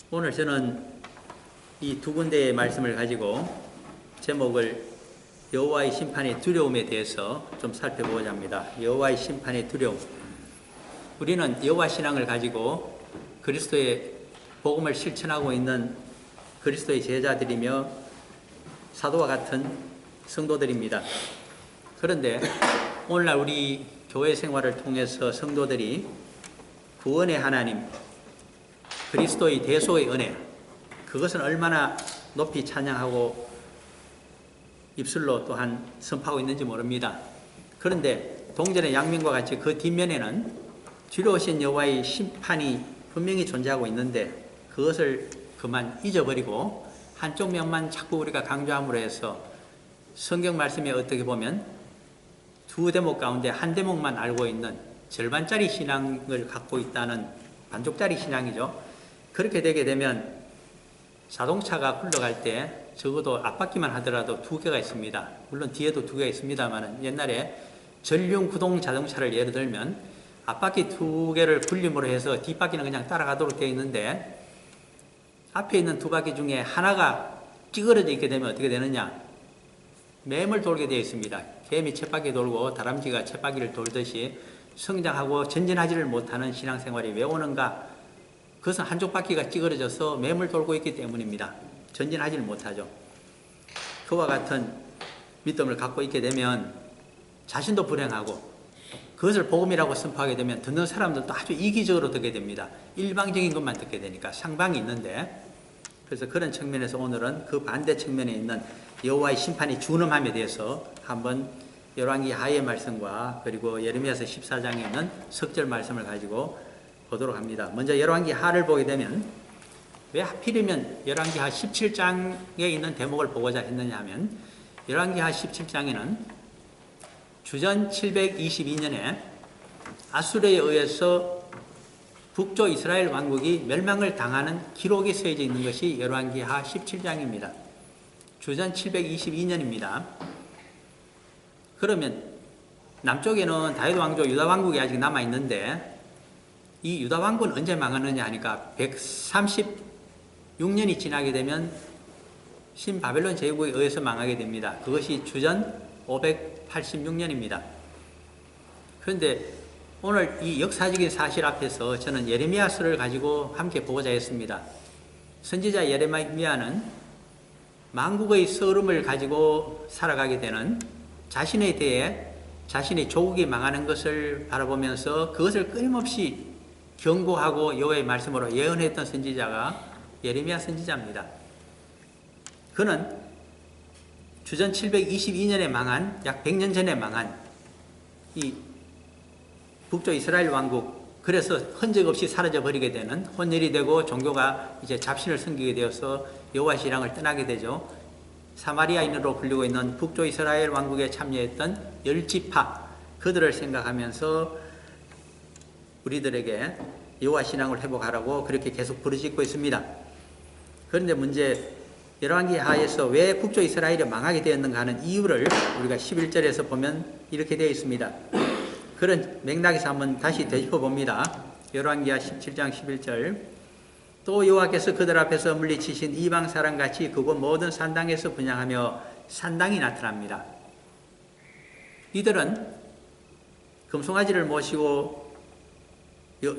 오늘 저는 이 두 군데의 말씀을 가지고 제목을 여호와의 심판의 두려움에 대해서 좀 살펴보고자 합니다. 여호와의 심판의 두려움. 우리는 여호와 신앙을 가지고 그리스도의 복음을 실천하고 있는 그리스도의 제자들이며 사도와 같은 성도들입니다. 그런데 오늘날 우리 교회 생활을 통해서 성도들이 구원의 하나님, 그리스도의 대속의 은혜, 그것은 얼마나 높이 찬양하고 입술로 또한 선포하고 있는지 모릅니다. 그런데 동전의 양면과 같이 그 뒷면에는 뒤로 오신 여호와의 심판이 분명히 존재하고 있는데 그것을 그만 잊어버리고 한쪽 면만 자꾸 우리가 강조함으로 해서 성경 말씀에 어떻게 보면 두 대목 가운데 한 대목만 알고 있는 절반짜리 신앙을 갖고 있다는 반쪽짜리 신앙이죠. 그렇게 되게 되면 자동차가 굴러갈 때 적어도 앞바퀴만 하더라도 두 개가 있습니다. 물론 뒤에도 두 개가 있습니다만 옛날에 전륜 구동 자동차를 예를 들면 앞바퀴 두 개를 굴림으로 해서 뒷바퀴는 그냥 따라가도록 되어 있는데 앞에 있는 두 바퀴 중에 하나가 찌그러져 있게 되면 어떻게 되느냐? 매물 돌게 되어 있습니다. 개미 쳇바퀴 돌고 다람쥐가 쳇바퀴를 돌듯이 성장하고 전진하지를 못하는 신앙생활이 왜 오는가? 그것은 한쪽 바퀴가 찌그러져서 매물 돌고 있기 때문입니다. 전진하지를 못하죠. 그와 같은 믿음을 갖고 있게 되면 자신도 불행하고 그것을 복음이라고 선포하게 되면 듣는 사람들도 아주 이기적으로 듣게 됩니다. 일방적인 것만 듣게 되니까 상방이 있는데 그래서 그런 측면에서 오늘은 그 반대 측면에 있는 여호와의 심판이 준엄함에 대해서 한번 열왕기 하의 말씀과 그리고 예레미야서 14장에 있는 석절 말씀을 가지고 보도록 합니다. 먼저 열왕기 하를 보게 되면 왜 하필이면 열왕기 하 17장에 있는 대목을 보고자 했느냐 하면 열왕기 하 17장에는 주전 722년에 아수르에 의해서 북조 이스라엘 왕국이 멸망을 당하는 기록이 쓰여져 있는 것이 열왕기 하 17장입니다. 주전 722년입니다. 그러면 남쪽에는 다윗 왕조 유다 왕국이 아직 남아 있는데 이 유다 왕국은 언제 망하느냐 하니까 136년이 지나게 되면 신바벨론 제국에 의해서 망하게 됩니다. 그것이 주전 586년입니다. 그런데 오늘 이 역사적인 사실 앞에서 저는 예레미야서를 가지고 함께 보고자 했습니다. 선지자 예레미야는 만국의 서름을 가지고 살아가게 되는 자신에 대해 자신의 조국이 망하는 것을 바라보면서 그것을 끊임없이 경고하고 여호와의 말씀으로 예언했던 선지자가 예레미야 선지자입니다. 그는 주전 722년에 망한 약 100년 전에 망한 이 북조 이스라엘 왕국, 그래서 흔적 없이 사라져 버리게 되는 혼혈이 되고 종교가 이제 잡신을 섬기게 되어서 여호와 신앙을 떠나게 되죠. 사마리아인으로 불리고 있는 북조 이스라엘 왕국에 참여했던 10지파 그들을 생각하면서 우리들에게 여호와 신앙을 회복하라고 그렇게 계속 부르짖고 있습니다. 그런데 문제 열왕기 하에서 왜 북조 이스라엘이 망하게 되었는가 하는 이유를 우리가 11절에서 보면 이렇게 되어 있습니다. 그런 맥락에서 한번 다시 되짚어 봅니다. 열왕기하 17장 11절 또 여호와께서 그들 앞에서 물리치신 이방 사람같이 그곳 모든 산당에서 분향하며 산당이 나타납니다. 이들은 금송아지를 모시고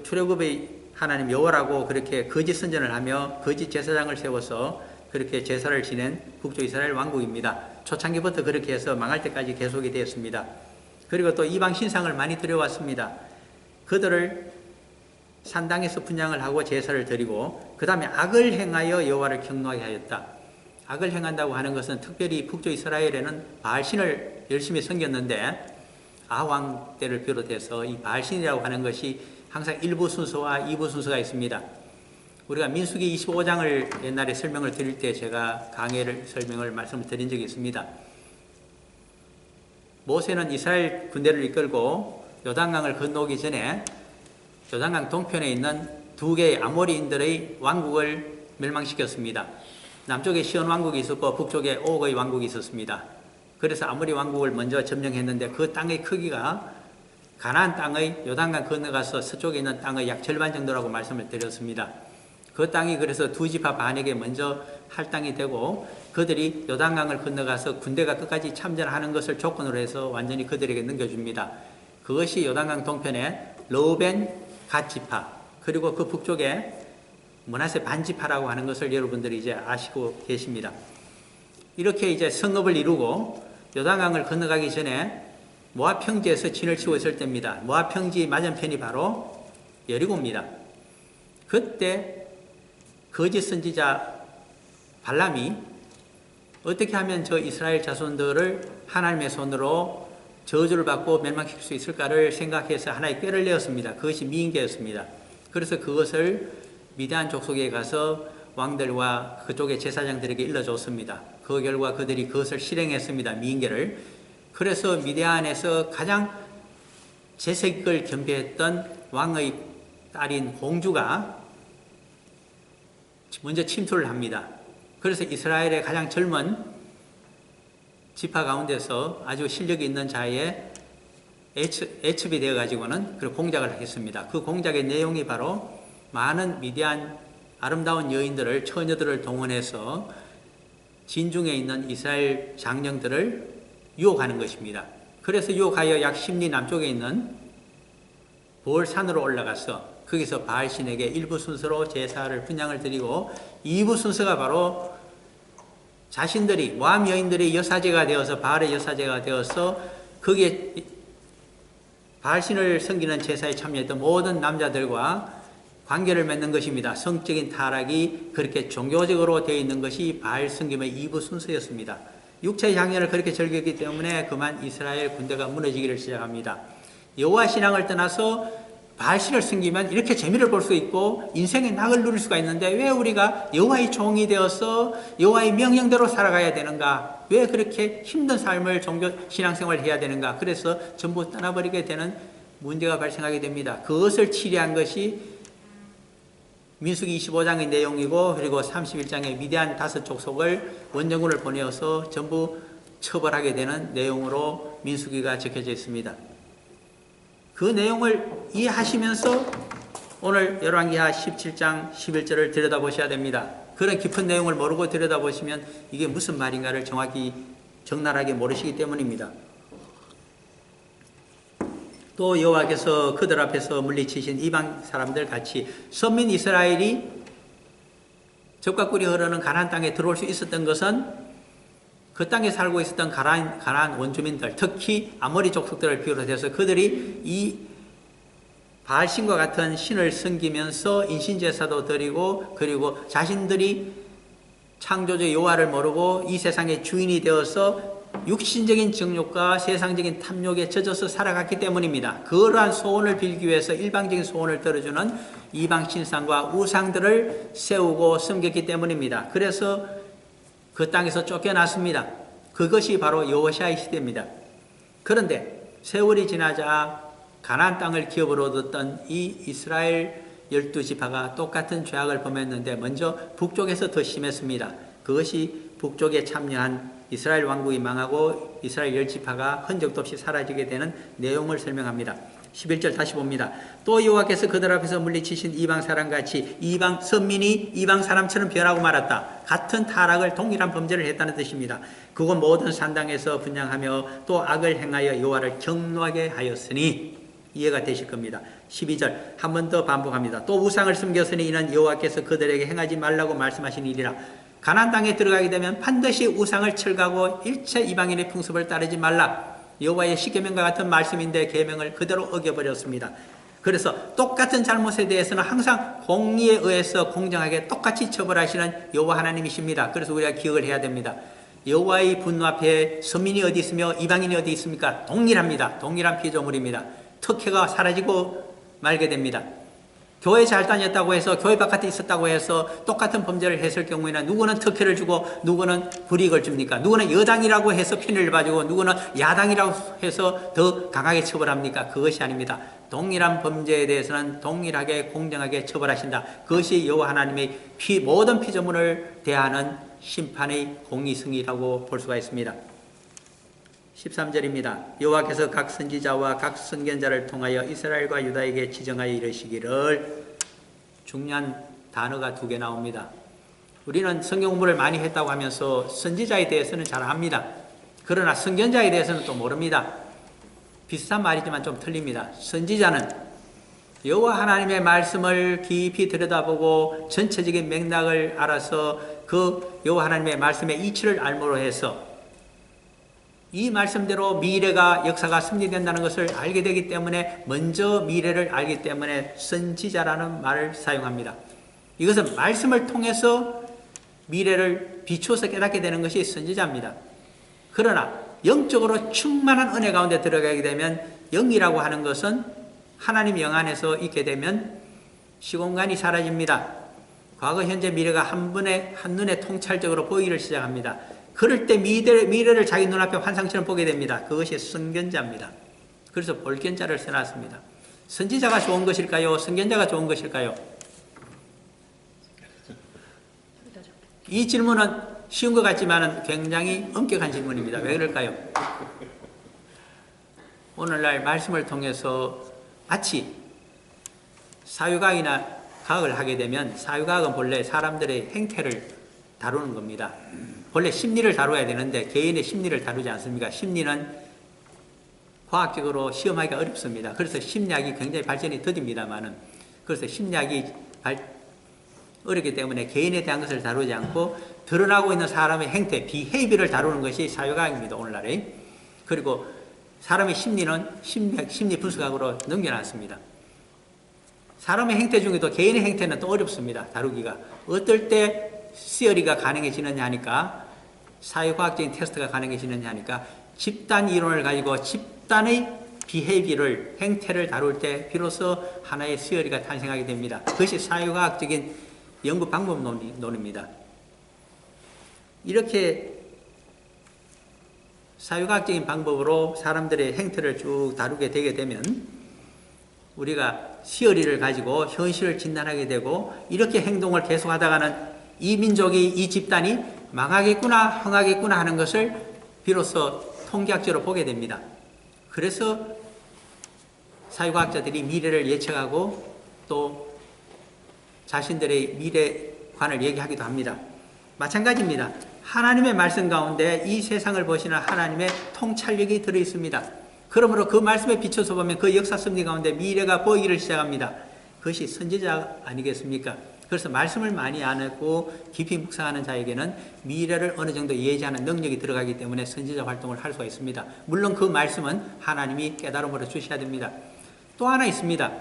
출애굽의 하나님 여호와라고 그렇게 거짓 선전을 하며 거짓 제사장을 세워서 그렇게 제사를 지낸 북조 이스라엘 왕국입니다. 초창기부터 그렇게 해서 망할 때까지 계속이 되었습니다. 그리고 또 이방 신상을 많이 들여왔습니다. 그들을 산당에서 분향을 하고 제사를 드리고 그 다음에 악을 행하여 여호와를 경노하게 하였다. 악을 행한다고 하는 것은 특별히 북조 이스라엘에는 바알신을 열심히 섬겼는데 아왕 때를 비롯해서 이 바알신이라고 하는 것이 항상 1부 순서와 2부 순서가 있습니다. 우리가 민수기 25장을 옛날에 설명을 드릴 때 제가 설명을 말씀을 드린 적이 있습니다. 모세는 이스라엘 군대를 이끌고 요단강을 건너오기 전에 요단강 동편에 있는 두 개의 아모리인들의 왕국을 멸망시켰습니다. 남쪽에 시온 왕국이 있었고 북쪽에 옥의 왕국이 있었습니다. 그래서 아모리 왕국을 먼저 점령했는데 그 땅의 크기가 가나안 땅의 요단강 건너가서 서쪽에 있는 땅의 약 절반 정도라고 말씀을 드렸습니다. 그 땅이 그래서 두 지파 반에게 먼저 할당이 되고 그들이 요단강을 건너가서 군대가 끝까지 참전하는 것을 조건으로 해서 완전히 그들에게 넘겨줍니다. 그것이 요단강 동편에 르우벤 갓 지파 그리고 그 북쪽에 므낫세 반 지파라고 하는 것을 여러분들이 이제 아시고 계십니다. 이렇게 이제 성읍을 이루고 요단강을 건너가기 전에 모압 평지에서 진을 치고 있을 때입니다. 모압 평지 맞은편이 바로 여리고입니다. 그때 거짓 선지자 발람이 어떻게 하면 저 이스라엘 자손들을 하나님의 손으로 저주를 받고 멸망시킬 수 있을까를 생각해서 하나의 꾀를 내었습니다. 그것이 미인계였습니다. 그래서 그것을 미디안 족속에 가서 왕들과 그쪽의 제사장들에게 일러줬습니다. 그 결과 그들이 그것을 실행했습니다. 미인계를. 그래서 미디안에서 가장 재색을 겸비했던 왕의 딸인 공주가 먼저 침투를 합니다. 그래서 이스라엘의 가장 젊은 지파 가운데서 아주 실력이 있는 자의 애첩이 되어가지고는 그 공작을 하겠습니다. 그 공작의 내용이 바로 많은 미디안 아름다운 여인들을, 처녀들을 동원해서 진중에 있는 이스라엘 장령들을 유혹하는 것입니다. 그래서 유혹하여 약 10리 남쪽에 있는 볼산으로 올라가서 거기서 바알신에게 일부 순서로 제사를 분향을 드리고 2부 순서가 바로 자신들이 모압 여인들이 여사제가 되어서 바알의 여사제가 되어서 거기에 바알신을 섬기는 제사에 참여했던 모든 남자들과 관계를 맺는 것입니다. 성적인 타락이 그렇게 종교적으로 되어 있는 것이 바알 섬김의 2부 순서였습니다. 육체의 향연을 그렇게 즐겼기 때문에 그만 이스라엘 군대가 무너지기를 시작합니다. 여호와 신앙을 떠나서 바알신을 섬기면 이렇게 재미를 볼 수 있고 인생의 낙을 누릴 수가 있는데 왜 우리가 여호와의 종이 되어서 여호와의 명령대로 살아가야 되는가? 왜 그렇게 힘든 삶을 종교 신앙생활을 해야 되는가? 그래서 전부 떠나버리게 되는 문제가 발생하게 됩니다. 그것을 치료한 것이 민수기 25장의 내용이고 그리고 31장의 미디안 5족속을 원정군을 보내어서 전부 처벌하게 되는 내용으로 민수기가 적혀져 있습니다. 그 내용을 이해하시면서 오늘 열왕기하 17장 11절을 들여다보셔야 됩니다. 그런 깊은 내용을 모르고 들여다보시면 이게 무슨 말인가를 정확히 적나라하게 모르시기 때문입니다. 또 여호와께서 그들 앞에서 물리치신 이방 사람들 같이 선민 이스라엘이 젖과 꿀이 흐르는 가나안 땅에 들어올 수 있었던 것은 그 땅에 살고 있었던 가나안 원주민들, 특히 아모리 족속들을 비롯해서 그들이 이 바알신과 같은 신을 섬기면서 인신제사도 드리고 그리고 자신들이 창조주 여호와를 모르고 이 세상의 주인이 되어서 육신적인 정욕과 세상적인 탐욕에 젖어서 살아갔기 때문입니다. 그러한 소원을 빌기 위해서 일방적인 소원을 들어주는 이방 신상과 우상들을 세우고 섬겼기 때문입니다. 그래서 그 땅에서 쫓겨났습니다. 그것이 바로 여호시아의 시대입니다. 그런데 세월이 지나자 가나안 땅을 기업으로 얻었던 이 이스라엘 12지파가 똑같은 죄악을 범했는데 먼저 북쪽에서 더 심했습니다. 그것이 북쪽에 참여한 이스라엘 왕국이 망하고 이스라엘 10지파가 흔적도 없이 사라지게 되는 내용을 설명합니다. 11절 다시 봅니다. 또 여호와께서 그들 앞에서 물리치신 이방 사람같이 이방 선민이 이방 사람처럼 변하고 말았다. 같은 타락을 동일한 범죄를 했다는 뜻입니다. 그곳 모든 산당에서 분향하며 또 악을 행하여 여호와를 경노하게 하였으니 이해가 되실 겁니다. 12절 한 번 더 반복합니다. 또 우상을 숨겼으니 이는 여호와께서 그들에게 행하지 말라고 말씀하신 일이라. 가나안 땅에 들어가게 되면 반드시 우상을 철거하고 일체 이방인의 풍습을 따르지 말라. 여호와의 십계명과 같은 말씀인데 계명을 그대로 어겨버렸습니다. 그래서 똑같은 잘못에 대해서는 항상 공의에 의해서 공정하게 똑같이 처벌하시는 여호와 하나님이십니다. 그래서 우리가 기억을 해야 됩니다. 여호와의 분노 앞에 선민이 어디 있으며 이방인이 어디 있습니까? 동일합니다. 동일한 피조물입니다. 특혜가 사라지고 말게 됩니다. 교회 잘 다녔다고 해서 교회 바깥에 있었다고 해서 똑같은 범죄를 했을 경우에는 누구는 특혜를 주고 누구는 불이익을 줍니까? 누구는 여당이라고 해서 편을 봐주고 누구는 야당이라고 해서 더 강하게 처벌합니까? 그것이 아닙니다. 동일한 범죄에 대해서는 동일하게 공정하게 처벌하신다. 그것이 여호와 하나님의 모든 피조물을 대하는 심판의 공의성이라고 볼 수가 있습니다. 13절입니다. 여호와께서 각 선지자와 각 선견자를 통하여 이스라엘과 유다에게 지정하여 이르시기를 중요한 단어가 두 개 나옵니다. 우리는 성경 공부를 많이 했다고 하면서 선지자에 대해서는 잘 압니다. 그러나 선견자에 대해서는 또 모릅니다. 비슷한 말이지만 좀 틀립니다. 선지자는 여호와 하나님의 말씀을 깊이 들여다보고 전체적인 맥락을 알아서 그 여호와 하나님의 말씀의 이치를 알므로 해서 이 말씀대로 미래가 역사가 승리된다는 것을 알게 되기 때문에 먼저 미래를 알기 때문에 선지자라는 말을 사용합니다. 이것은 말씀을 통해서 미래를 비추어서 깨닫게 되는 것이 선지자입니다. 그러나 영적으로 충만한 은혜 가운데 들어가게 되면 영이라고 하는 것은 하나님 영 안에서 있게 되면 시공간이 사라집니다. 과거, 현재, 미래가 한눈에 통찰적으로 보이기를 시작합니다. 그럴 때 미래를 자기 눈앞에 환상처럼 보게 됩니다. 그것이 선견자입니다. 그래서 볼견자를 써놨습니다. 선지자가 좋은 것일까요? 선견자가 좋은 것일까요? 이 질문은 쉬운 것 같지만 굉장히 엄격한 질문입니다. 왜 그럴까요? 오늘날 말씀을 통해서 마치 사유과학이나 과학을 하게 되면 사유과학은 본래 사람들의 행태를 다루는 겁니다. 본래 심리를 다뤄야 되는데 개인의 심리를 다루지 않습니까? 심리는 과학적으로 시험하기가 어렵습니다. 그래서 심리학이 굉장히 발전이 더딥니다만은 그래서 심리학이 어렵기 때문에 개인에 대한 것을 다루지 않고 드러나고 있는 사람의 행태, 비헤이비를 다루는 것이 사유과학입니다. 오늘날에. 그리고 사람의 심리는 심리 분석학으로 넘겨놨습니다. 사람의 행태 중에도 개인의 행태는 또 어렵습니다. 다루기가. 어떨 때 시어리가 가능해지느냐 하니까 사회과학적인 테스트가 가능해지느냐 하니까 집단 이론을 가지고 집단의 비헤이비를 행태를 다룰 때 비로소 하나의 시어리가 탄생하게 됩니다. 그것이 사회과학적인 연구 방법론입니다. 이렇게 사회과학적인 방법으로 사람들의 행태를 쭉 다루게 되게 되면 우리가 시어리를 가지고 현실을 진단하게 되고 이렇게 행동을 계속하다가는 이 민족이, 이 집단이 망하겠구나, 흥하겠구나 하는 것을 비로소 통계학적으로 보게 됩니다. 그래서 사회과학자들이 미래를 예측하고 또 자신들의 미래관을 얘기하기도 합니다. 마찬가지입니다. 하나님의 말씀 가운데 이 세상을 보시는 하나님의 통찰력이 들어있습니다. 그러므로 그 말씀에 비춰서 보면 그 역사 섭리 가운데 미래가 보이기를 시작합니다. 그것이 선지자 아니겠습니까? 그래서 말씀을 많이 안 했고 깊이 묵상하는 자에게는 미래를 어느 정도 예지하는 능력이 들어가기 때문에 선지자 활동을 할 수가 있습니다. 물론 그 말씀은 하나님이 깨달음으로 주셔야 됩니다. 또 하나 있습니다.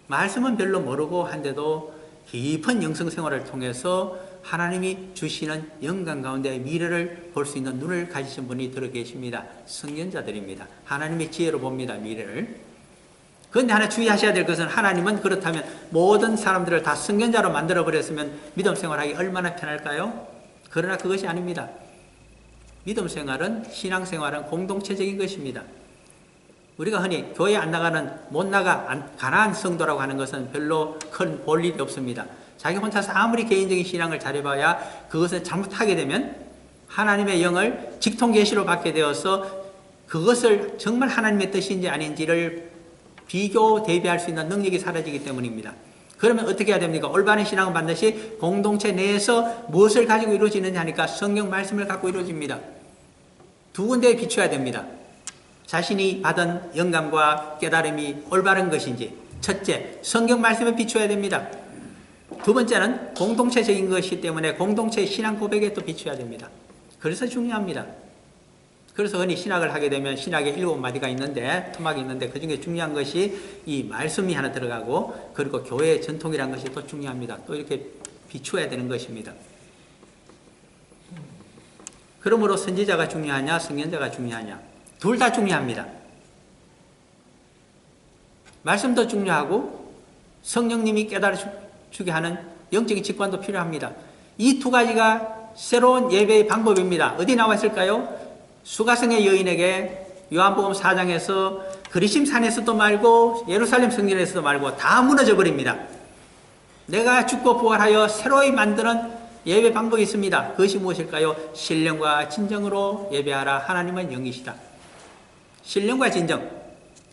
말씀은 별로 모르고 한데도 깊은 영성생활을 통해서 하나님이 주시는 영광 가운데 미래를 볼 수 있는 눈을 가지신 분이 들어 계십니다. 선견자들입니다. 하나님의 지혜로 봅니다. 미래를. 그런데 하나 주의하셔야 될 것은 하나님은 그렇다면 모든 사람들을 다 선견자로 만들어버렸으면 믿음 생활하기 얼마나 편할까요? 그러나 그것이 아닙니다. 믿음 생활은, 신앙 생활은 공동체적인 것입니다. 우리가 흔히 교회 안 나가는, 못 나가, 가난한 성도라고 하는 것은 별로 큰 볼 일이 없습니다. 자기 혼자서 아무리 개인적인 신앙을 잘해봐야 그것을 잘못하게 되면 하나님의 영을 직통계시로 받게 되어서 그것을 정말 하나님의 뜻인지 아닌지를 비교 대비할 수 있는 능력이 사라지기 때문입니다. 그러면 어떻게 해야 됩니까? 올바른 신앙은 반드시 공동체 내에서 무엇을 가지고 이루어지느냐 하니까 성경 말씀을 갖고 이루어집니다. 두 군데에 비춰야 됩니다. 자신이 받은 영감과 깨달음이 올바른 것인지 첫째, 성경 말씀에 비춰야 됩니다. 두 번째는 공동체적인 것이기 때문에 공동체의 신앙 고백에 또 비춰야 됩니다. 그래서 중요합니다. 그래서 흔히 신학을 하게 되면 신학에 7마디가 있는데, 토막이 있는데 그 중에 중요한 것이 이 말씀이 하나 들어가고 그리고 교회의 전통이라는 것이 또 중요합니다. 또 이렇게 비추어야 되는 것입니다. 그러므로 선지자가 중요하냐, 선견자가 중요하냐? 둘 다 중요합니다. 말씀도 중요하고 성령님이 깨달아주게 하는 영적인 직관도 필요합니다. 이 두 가지가 새로운 예배의 방법입니다. 어디 나와 있을까요? 수가성의 여인에게 요한복음 4장에서 그리심 산에서도 말고 예루살렘 성전에서도 말고 다 무너져 버립니다. 내가 죽고 부활하여 새로이 만드는 예배 방법이 있습니다. 그것이 무엇일까요? 신령과 진정으로 예배하라. 하나님은 영이시다. 신령과 진정.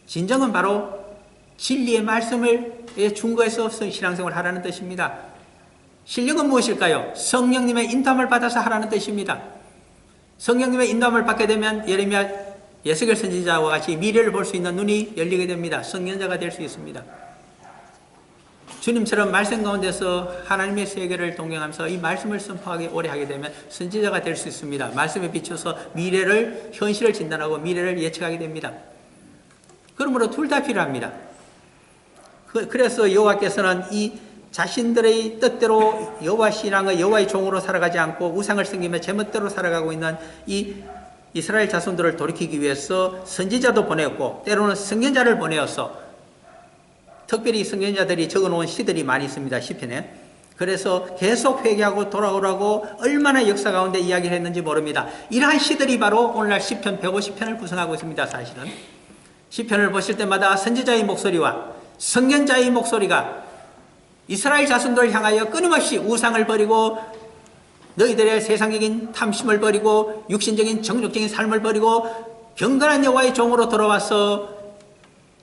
진정은 바로 진리의 말씀을 준거해서 신앙생활을 하라는 뜻입니다. 실력은 무엇일까요? 성령님의 인도함을 받아서 하라는 뜻입니다. 성령님의 인도함을 받게 되면 예레미야, 예스겔 선지자와 같이 미래를 볼 수 있는 눈이 열리게 됩니다. 선견자가 될 수 있습니다. 주님처럼 말씀 가운데서 하나님의 세계를 동경하면서 이 말씀을 선포하게 오래 하게 되면 선지자가 될 수 있습니다. 말씀에 비춰서 미래를, 현실을 진단하고 미래를 예측하게 됩니다. 그러므로 둘 다 필요합니다. 그래서 여호와께서는 이 자신들의 뜻대로 여호와 신앙의 여호와의 종으로 살아가지 않고 우상을 섬기며 제멋대로 살아가고 있는 이 이스라엘 자손들을 돌이키기 위해서 선지자도 보내었고 때로는 선견자를 보내어서 특별히 선견자들이 적어놓은 시들이 많이 있습니다. 시편에. 그래서 계속 회개하고 돌아오라고 얼마나 역사 가운데 이야기를 했는지 모릅니다. 이러한 시들이 바로 오늘날 시편 150편을 구성하고 있습니다. 사실은. 시편을 보실 때마다 선지자의 목소리와 선견자의 목소리가 이스라엘 자손들을 향하여 끊임없이 우상을 버리고 너희들의 세상적인 탐심을 버리고 육신적인 정욕적인 삶을 버리고 경건한 여호와의 종으로 돌아와서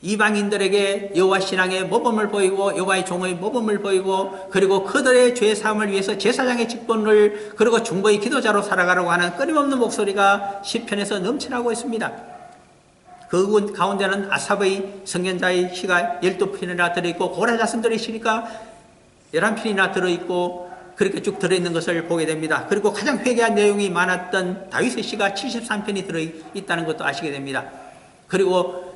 이방인들에게 여호와 신앙의 모범을 보이고 여호와의 종의 모범을 보이고 그리고 그들의 죄 사함을 위해서 제사장의 직분을 그리고 중보의 기도자로 살아가려고 하는 끊임없는 목소리가 시편에서 넘쳐나고 있습니다. 그 가운데는 아삽의 선견자의 시가 12편이나 들어있고 고라 자손들의 시가 11편이나 들어있고 그렇게 쭉 들어있는 것을 보게 됩니다. 그리고 가장 회개한 내용이 많았던 다윗의 시가 73편이 들어있다는 것도 아시게 됩니다. 그리고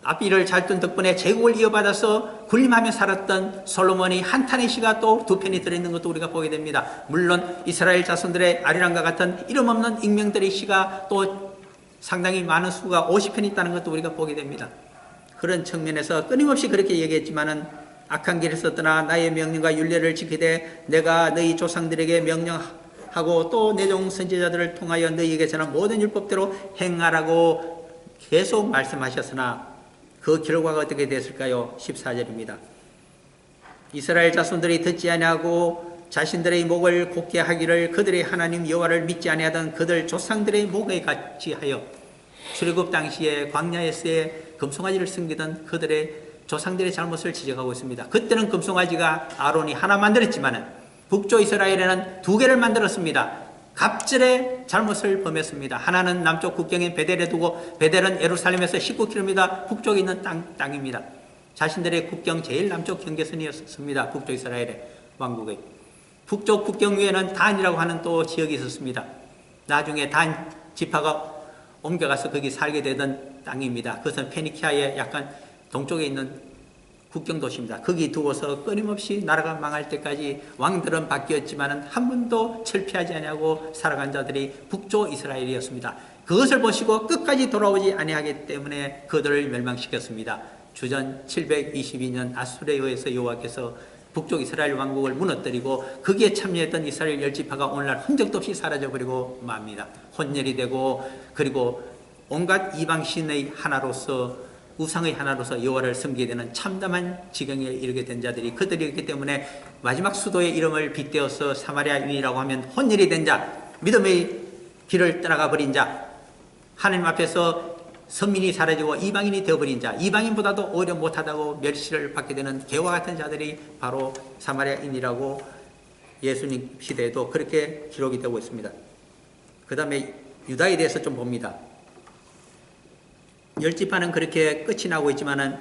앞뒤를 잘 둔 덕분에 제국을 이어받아서 군림하며 살았던 솔로몬의 한탄의 시가 또 2편이 들어있는 것도 우리가 보게 됩니다. 물론 이스라엘 자손들의 아리랑과 같은 이름 없는 익명들의 시가 또 상당히 많은 수가 50편이 있다는 것도 우리가 보게 됩니다. 그런 측면에서 끊임없이 그렇게 얘기했지만은 악한 길에서 떠나 나의 명령과 율례를 지키되 내가 너희 조상들에게 명령하고 또 내 종 선지자들을 통하여 너희에게 전한 모든 율법대로 행하라고 계속 말씀하셨으나 그 결과가 어떻게 됐을까요? 14절입니다. 이스라엘 자손들이 듣지 아니하고 자신들의 목을 곧게 하기를 그들의 하나님 여호와를 믿지 아니하던 그들 조상들의 목에 같이 하여 출애굽 당시에 광야에서의 금송아지를 섬기던 그들의 조상들의 잘못을 지적하고 있습니다. 그때는 금송아지가 아론이 하나 만들었지만 북쪽 이스라엘에는 2개를 만들었습니다. 갑절의 잘못을 범했습니다. 하나는 남쪽 국경인 베델에 두고 베델은 예루살렘에서 19km 북쪽에 있는 땅입니다. 자신들의 국경 제일 남쪽 경계선이었습니다. 북쪽 이스라엘의 왕국의. 북쪽 국경 위에는 단이라고 하는 또 지역이 있었습니다. 나중에 단 지파가 옮겨가서 거기 살게 되던 땅입니다. 그것은 페니키아의 약간 동쪽에 있는 국경 도시입니다. 거기 두고서 끊임없이 나라가 망할 때까지 왕들은 바뀌었지만 한 번도 철폐하지 아니하고 살아간 자들이 북쪽 이스라엘이었습니다. 그것을 보시고 끝까지 돌아오지 아니하기 때문에 그들을 멸망시켰습니다. 주전 722년 아수르에 의해서 여호와께서 북쪽 이스라엘 왕국을 무너뜨리고 거기에 참여했던 이스라엘 10지파가 오늘날 흔적도 없이 사라져버리고 맙니다. 혼혈이 되고 그리고 온갖 이방신의 하나로서 우상의 하나로서 여호와를 섬기게 되는 참담한 지경에 이르게 된 자들이 그들이기 때문에 마지막 수도의 이름을 빗대어서 사마리아인이라고 하면 혼혈이 된 자, 믿음의 길을 떠나가 버린 자, 하나님 앞에서 선민이 사라지고 이방인이 되어버린 자, 이방인보다도 오히려 못하다고 멸시를 받게 되는 개와 같은 자들이 바로 사마리아인이라고 예수님 시대에도 그렇게 기록이 되고 있습니다. 그 다음에 유다에 대해서 좀 봅니다. 10지파는 그렇게 끝이 나고 있지만은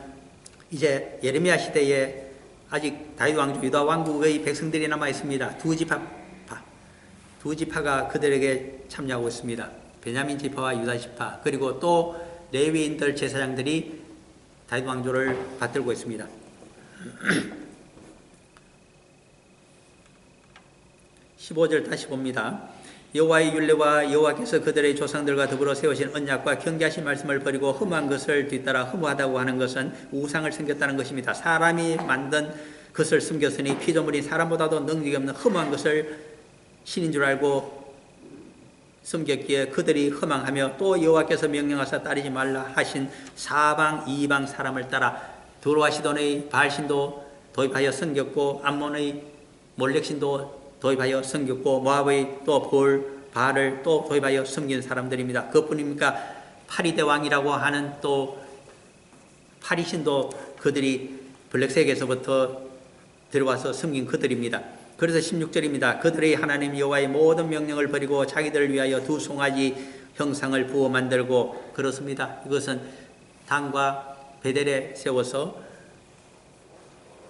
이제 예레미야 시대에 아직 다윗 왕조 유다 왕국의 백성들이 남아 있습니다. 두 지파가 그들에게 참여하고 있습니다. 베냐민 지파와 유다 지파 그리고 또 레위인들 제사장들이 다윗 왕조를 받들고 있습니다. 15절 다시 봅니다. 여호와의 율례와 여호와께서 그들의 조상들과 더불어 세우신 언약과 경계하신 말씀을 버리고 허무한 것을 뒤따라 허무하다고 하는 것은 우상을 섬겼다는 것입니다. 사람이 만든 것을 섬겼으니 피조물이 사람보다도 능력이 없는 허무한 것을 신인 줄 알고 섬겼기에 그들이 허망하며 또 여호와께서 명령하사 따르지 말라 하신 사방 이방 사람을 따라 두로와 시돈의 바알신도 도입하여 섬겼고 암몬의 몰렉신도 도입하여 섬겼고 모압의 또 바알을 또 도입하여 섬긴 사람들입니다. 그뿐입니까? 파리대 왕이라고 하는 또 파리신도 그들이 블랙색에서부터 들어와서 섬긴 그들입니다. 그래서 16절입니다. 그들의 하나님 여호와의 모든 명령을 버리고 자기들을 위하여 두 송아지 형상을 부어 만들고 그렇습니다. 이것은 단과 베델에 세워서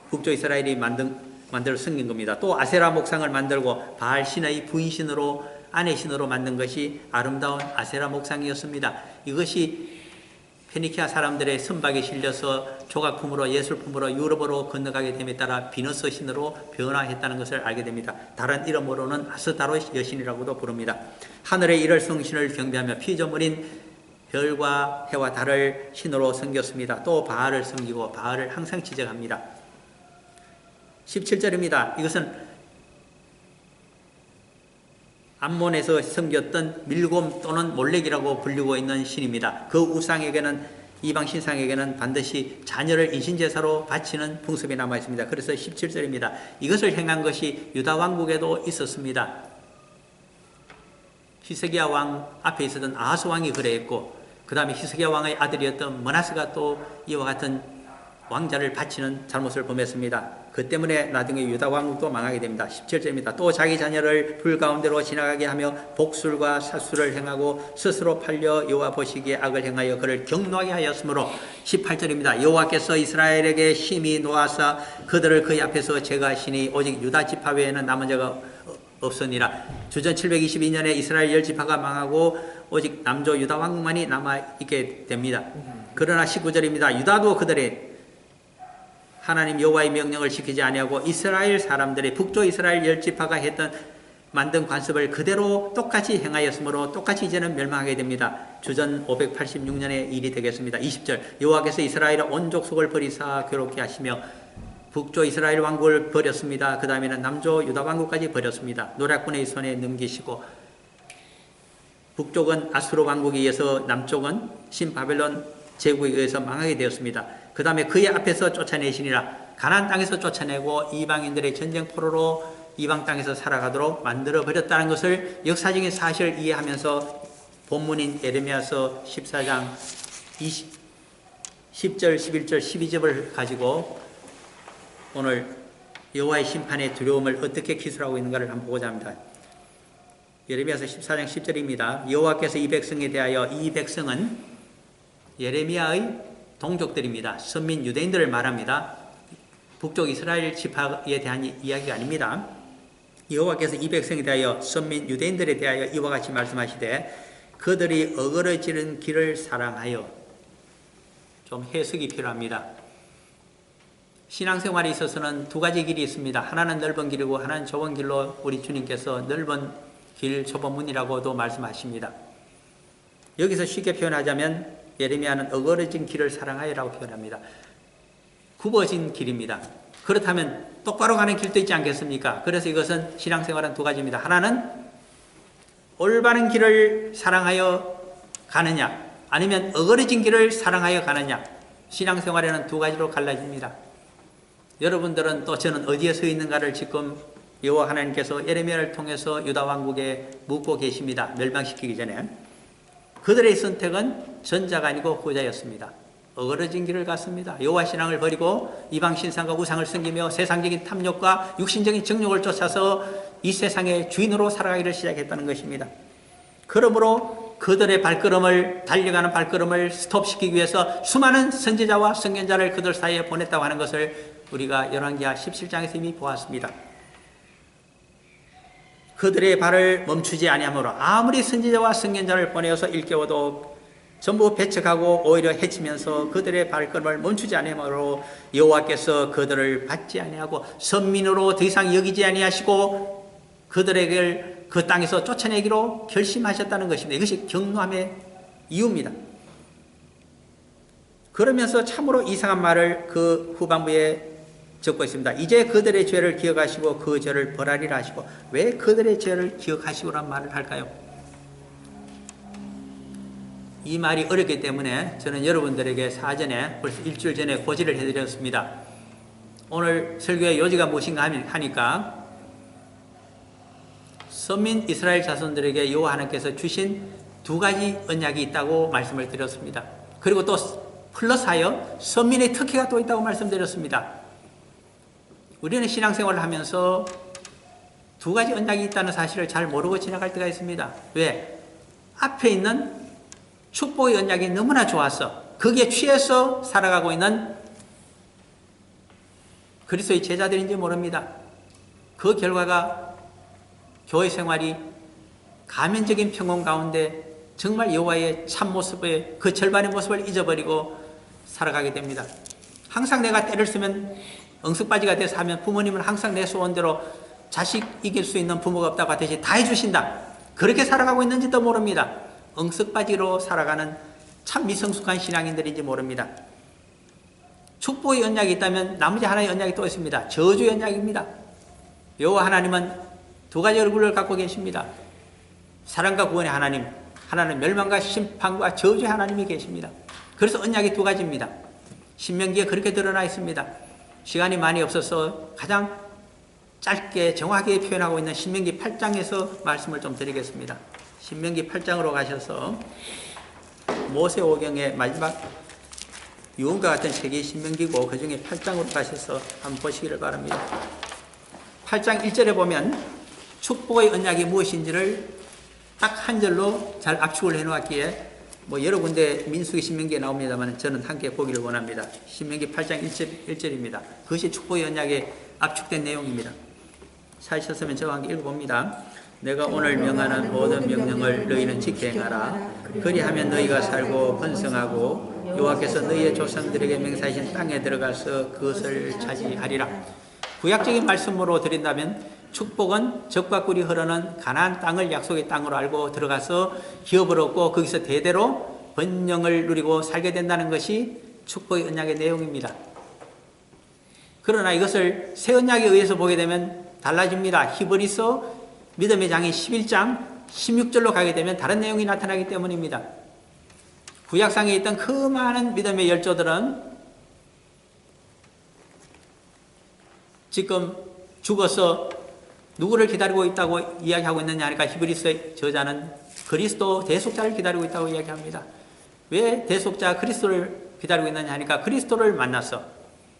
북쪽 이스라엘이 만들어 섬긴 겁니다. 또 아세라 목상을 만들고 바알 신의 부인신으로 아내신으로 만든 것이 아름다운 아세라 목상이었습니다. 이것이 페니키아 사람들의 선박에 실려서 조각품으로 예술품으로 유럽으로 건너가게 됨에 따라 비너스 신으로 변화했다는 것을 알게 됩니다. 다른 이름으로는 아스타로 여신이라고도 부릅니다. 하늘의 일월 성신을 경배하며 피조물인 별과 해와 달을 신으로 섬겼습니다. 또 바알을 섬기고 바알을 항상 지적합니다. 17절입니다. 이것은 암몬에서 섬겼던 밀곰 또는 몰렉이라고 불리고 있는 신입니다. 그 우상에게는 이방 신상에게는 반드시 자녀를 인신제사로 바치는 풍습이 남아 있습니다. 그래서 17절입니다. 이것을 행한 것이 유다 왕국에도 있었습니다. 히스기야 왕 앞에 있었던 아하스 왕이 그래했고 그 다음에 히스기야 왕의 아들이었던 므낫세가 또 이와 같은 왕자를 바치는 잘못을 범했습니다. 그 때문에 나중에 유다 왕국도 망하게 됩니다. 17절입니다. 또 자기 자녀를 불 가운데로 지나가게 하며 복술과 사수를 행하고 스스로 팔려 여호와 보시기에 악을 행하여 그를 경노하게 하였으므로 18절입니다. 여호와께서 이스라엘에게 심히 노하사 그들을 그의 앞에서 제거하시니 오직 유다 지파 외에는 남은 자가 없으니라. 주전 722년에 이스라엘 10지파가 망하고 오직 남조 유다 왕국만이 남아있게 됩니다. 그러나 19절입니다. 유다도 그들의 하나님 여호와의 명령을 지키지 아니하고 이스라엘 사람들의 북쪽 이스라엘 10지파가 했던 만든 관습을 그대로 똑같이 행하였으므로 똑같이 이제는 멸망하게 됩니다. 주전 586년의 일이 되겠습니다. 20절 여호와께서 이스라엘의 온 족속을 버리사 괴롭게 하시며 북쪽 이스라엘 왕국을 버렸습니다. 그 다음에는 남조 유다 왕국까지 버렸습니다. 노략군의 손에 넘기시고 북쪽은 아수르 왕국에 의해서 남쪽은 신바벨론 제국에 의해서 망하게 되었습니다. 그 다음에 그의 앞에서 쫓아내시니라. 가나안 땅에서 쫓아내고 이방인들의 전쟁 포로로 이방 땅에서 살아가도록 만들어 버렸다는 것을 역사적인 사실을 이해하면서 본문인 예레미야서 14장 10절, 11절, 12절을 가지고 오늘 여호와의 심판의 두려움을 어떻게 기술하고 있는가를 한번 보고자 합니다. 예레미야서 14장 10절입니다. 여호와께서 이 백성에 대하여 이 백성은 예레미야의 동족들입니다. 선민 유대인들을 말합니다. 북쪽 이스라엘 지파에 대한 이야기가 아닙니다. 여호와께서 이 백성에 대하여 선민 유대인들에 대하여 이와 같이 말씀하시되 그들이 어그러지는 길을 사랑하여 좀 해석이 필요합니다. 신앙생활에 있어서는 두 가지 길이 있습니다. 하나는 넓은 길이고 하나는 좁은 길로 우리 주님께서 넓은 길, 좁은 문이라고도 말씀하십니다. 여기서 쉽게 표현하자면 예레미야는 어그러진 길을 사랑하여라고 표현합니다. 굽어진 길입니다. 그렇다면 똑바로 가는 길도 있지 않겠습니까? 그래서 이것은 신앙생활은 두 가지입니다. 하나는 올바른 길을 사랑하여 가느냐 아니면 어그러진 길을 사랑하여 가느냐. 신앙생활에는 두 가지로 갈라집니다. 여러분들은 또 저는 어디에 서 있는가를 지금 여호와 하나님께서 예레미야를 통해서 유다 왕국에 묻고 계십니다. 멸망시키기 전에. 그들의 선택은 전자가 아니고 후자였습니다. 어그러진 길을 갔습니다. 여호와 신앙을 버리고 이방 신상과 우상을 섬기며 세상적인 탐욕과 육신적인 정욕을 쫓아서 이 세상의 주인으로 살아가기를 시작했다는 것입니다. 그러므로 그들의 발걸음을 달려가는 발걸음을 스톱시키기 위해서 수많은 선지자와 선견자를 그들 사이에 보냈다고 하는 것을 우리가 열왕기하 17장에서 이미 보았습니다. 그들의 발을 멈추지 아니하므로 아무리 선지자와 선견자를 보내어서 일깨워도 전부 배척하고 오히려 해치면서 그들의 발걸음을 멈추지 아니하므로 여호와께서 그들을 받지 아니하고 선민으로 더 이상 여기지 아니하시고 그들에게 그 땅에서 쫓아내기로 결심하셨다는 것입니다. 이것이 경노함의 이유입니다. 그러면서 참으로 이상한 말을 그 후반부에 적고 있습니다. 이제 그들의 죄를 기억하시고 그 죄를 벌하리라 하시고, 왜 그들의 죄를 기억하시고란 말을 할까요? 이 말이 어렵기 때문에 저는 여러분들에게 사전에 벌써 일주일 전에 고지를 해드렸습니다. 오늘 설교의 요지가 무엇인가 하니까 선민 이스라엘 자손들에게 여호와 하나님께서 주신 두 가지 언약이 있다고 말씀을 드렸습니다. 그리고 또 플러스하여 선민의 특혜가 또 있다고 말씀드렸습니다. 우리는 신앙생활을 하면서 두 가지 언약이 있다는 사실을 잘 모르고 지나갈 때가 있습니다. 왜? 앞에 있는 축복의 언약이 너무나 좋아서 거기에 취해서 살아가고 있는 그리스도의 제자들인지 모릅니다. 그 결과가 교회 생활이 가면적인 평온 가운데 정말 여호와의 참모습의 그 절반의 모습을 잊어버리고 살아가게 됩니다. 항상 내가 때를 쓰면 엉석바지가 돼서 하면 부모님은 항상 내 소원대로 자식 이길 수 있는 부모가 없다고 하듯이 다 해주신다. 그렇게 살아가고 있는지도 모릅니다. 엉석바지로 살아가는 참 미성숙한 신앙인들인지 모릅니다. 축복의 언약이 있다면 나머지 하나의 언약이 또 있습니다. 저주의 언약입니다. 여호와 하나님은 두 가지 얼굴을 갖고 계십니다. 사랑과 구원의 하나님, 하나는 멸망과 심판과 저주의 하나님이 계십니다. 그래서 언약이 두 가지입니다. 신명기에 그렇게 드러나 있습니다. 시간이 많이 없어서 가장 짧게 정확하게 표현하고 있는 신명기 8장에서 말씀을 좀 드리겠습니다. 신명기 8장으로 가셔서 모세오경의 마지막 유언과 같은 책이 신명기고 그 중에 8장으로 가셔서 한번 보시기를 바랍니다. 8장 1절에 보면 축복의 언약이 무엇인지를 딱 한 절로 잘 압축을 해놓았기에 여러 군데 민수기 신명기에 나옵니다만 저는 함께 보기를 원합니다. 신명기 8장 1절입니다. 그것이 축복의 언약에 압축된 내용입니다. 찾으셨으면 저와 함께 읽어봅니다. 내가 오늘 명하는 모든 명령을 너희는 지켜 행하라. 그리하면 너희가 살고 번성하고 여호와께서 너희의 조상들에게 맹세하신 땅에 들어가서 그것을 차지하리라. 구약적인 말씀으로 드린다면 축복은 젖과 꿀이 흐르는 가나안 땅을 약속의 땅으로 알고 들어가서 기업을 얻고 거기서 대대로 번영을 누리고 살게 된다는 것이 축복의 언약의 내용입니다. 그러나 이것을 새 언약에 의해서 보게 되면 달라집니다. 히브리서 믿음의 장인 11장 16절로 가게 되면 다른 내용이 나타나기 때문입니다. 구약상에 있던 그 많은 믿음의 열조들은 지금 죽어서 누구를 기다리고 있다고 이야기하고 있느냐 하니까 히브리서의 저자는 그리스도 대속자를 기다리고 있다고 이야기합니다. 왜 대속자 그리스도를 기다리고 있느냐 하니까 그리스도를 만나서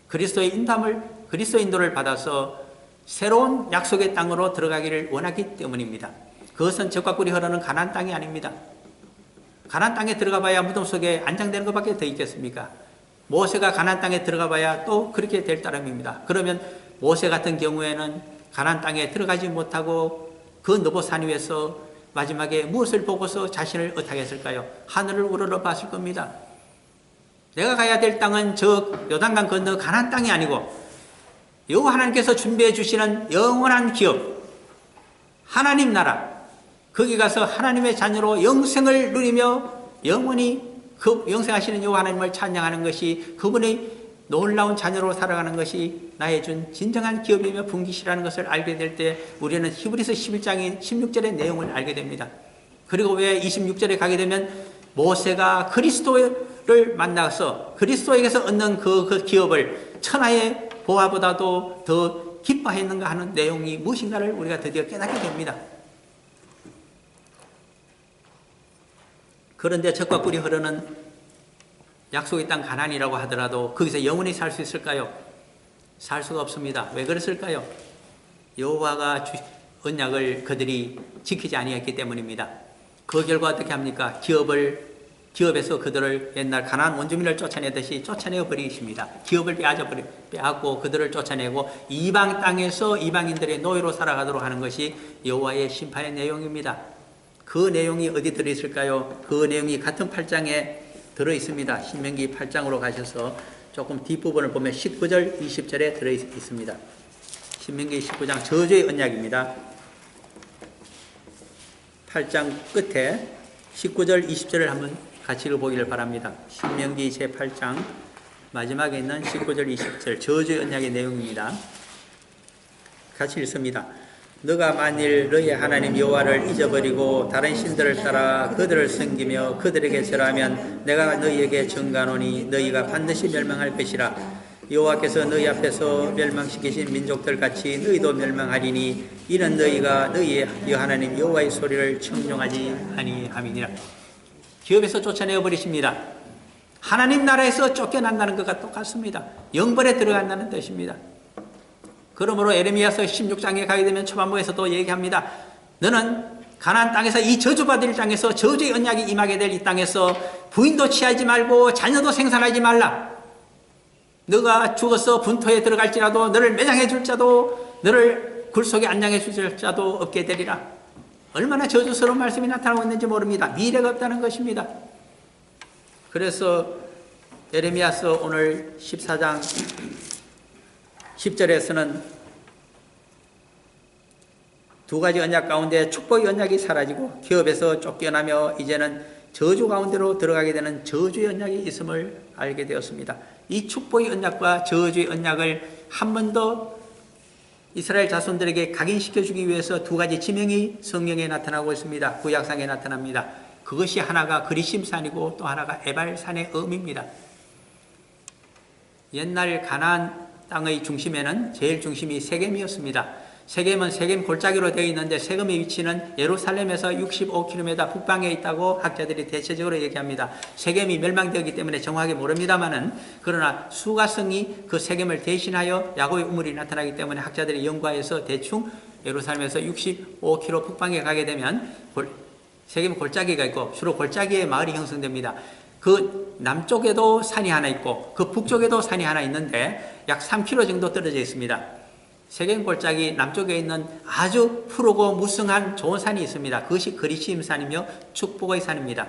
그리스도의 인도를 받아서 새로운 약속의 땅으로 들어가기를 원하기 때문입니다. 그것은 젖과 꿀이 흐르는 가나안 땅이 아닙니다. 가나안 땅에 들어가 봐야 무덤 속에 안장되는 것밖에 더 있겠습니까? 모세가 가나안 땅에 들어가 봐야 또 그렇게 될 따름입니다. 그러면 모세 같은 경우에는 가나안 땅에 들어가지 못하고 그 느보산 위에서 마지막에 무엇을 보고서 자신을 어떻겠을까요? 하늘을 우러러 봤을 겁니다. 내가 가야 될 땅은 저 요단강 건너 가나안 땅이 아니고 여호와 하나님께서 준비해 주시는 영원한 기업, 하나님 나라, 거기 가서 하나님의 자녀로 영생을 누리며 영원히 그 영생하시는 여호와 하나님을 찬양하는 것이 그분의 놀라운 자녀로 살아가는 것이 나의 준 진정한 기업이며 분깃이라는 것을 알게 될 때 우리는 히브리서 11장인 16절의 내용을 알게 됩니다. 그리고 왜 26절에 가게 되면 모세가 그리스도를 만나서 그리스도에게서 얻는 그 기업을 천하의 보화보다도 더 기뻐했는가 하는 내용이 무엇인가를 우리가 드디어 깨닫게 됩니다. 그런데 젖과 꿀이 흐르는 약속의 땅 가나안이라고 하더라도 거기서 영원히 살 수 있을까요? 살 수가 없습니다. 왜 그랬을까요? 여호와가 언약을 그들이 지키지 아니했기 때문입니다. 그 결과 어떻게 합니까? 기업에서 그들을 옛날 가나안 원주민을 쫓아내듯이 쫓아내어 버리십니다. 기업을 빼앗고 그들을 쫓아내고 이방 땅에서 이방인들의 노예로 살아가도록 하는 것이 여호와의 심판의 내용입니다. 그 내용이 어디 들어있을까요? 그 내용이 같은 8장에 들어있습니다. 신명기 8장으로 가셔서 조금 뒷부분을 보면 19절, 20절에 들어있습니다. 신명기 19장 저주의 언약입니다. 8장 끝에 19절, 20절을 한번 같이 읽어보기를 바랍니다. 신명기 제8장 마지막에 있는 19절, 20절 저주의 언약의 내용입니다. 같이 읽습니다. 너가 만일 너희 하나님 여호와를 잊어버리고 다른 신들을 따라 그들을 섬기며 그들에게 절하면 내가 너희에게 정하노니 너희가 반드시 멸망할 것이라. 여호와께서 너희 앞에서 멸망시키신 민족들 같이 너희도 멸망하리니 이는 너희가 너희의 하나님 여호와의 소리를 청종하지 아니함이니라. 기업에서 쫓아내어 버리십니다. 하나님 나라에서 쫓겨난다는 것과 똑같습니다. 영벌에 들어간다는 뜻입니다. 그러므로 에레미야서 16장에 가게 되면 초반부에서도 얘기합니다. 너는 가나안 땅에서 이 저주받을 땅에서 저주의 언약이 임하게 될 이 땅에서 부인도 취하지 말고 자녀도 생산하지 말라. 너가 죽어서 분토에 들어갈지라도 너를 매장해 줄 자도 너를 굴속에 안장해 줄 자도 없게 되리라. 얼마나 저주스러운 말씀이 나타나고 있는지 모릅니다. 미래가 없다는 것입니다. 그래서 에레미야서 오늘 14장 10절에서는 두 가지 언약 가운데 축복의 언약이 사라지고 기업에서 쫓겨나며 이제는 저주 가운데로 들어가게 되는 저주의 언약이 있음을 알게 되었습니다. 이 축복의 언약과 저주의 언약을 한 번 더 이스라엘 자손들에게 각인시켜주기 위해서 두 가지 지명이 성경에 나타나고 있습니다. 구약상에 나타납니다. 그것이 하나가 그리심산이고 또 하나가 에발산의 음입니다. 옛날 가나안 땅의 중심에는 제일 중심이 세겜이었습니다. 세겜은 세겜 골짜기로 되어 있는데 세겜의 위치는 예루살렘에서 65km 북방에 있다고 학자들이 대체적으로 얘기합니다. 세겜이 멸망되었기 때문에 정확하게 모릅니다만은 그러나 수가성이 그 세겜을 대신하여 야곱의 우물이 나타나기 때문에 학자들이 연구해서 대충 예루살렘에서 65km 북방에 가게 되면 세겜 골짜기가 있고 주로 골짜기에 마을이 형성됩니다. 그 남쪽에도 산이 하나 있고 그 북쪽에도 산이 하나 있는데 약 3km 정도 떨어져 있습니다. 세겜 골짜기 남쪽에 있는 아주 푸르고 무성한 좋은 산이 있습니다. 그것이 그리심산이며 축복의 산입니다.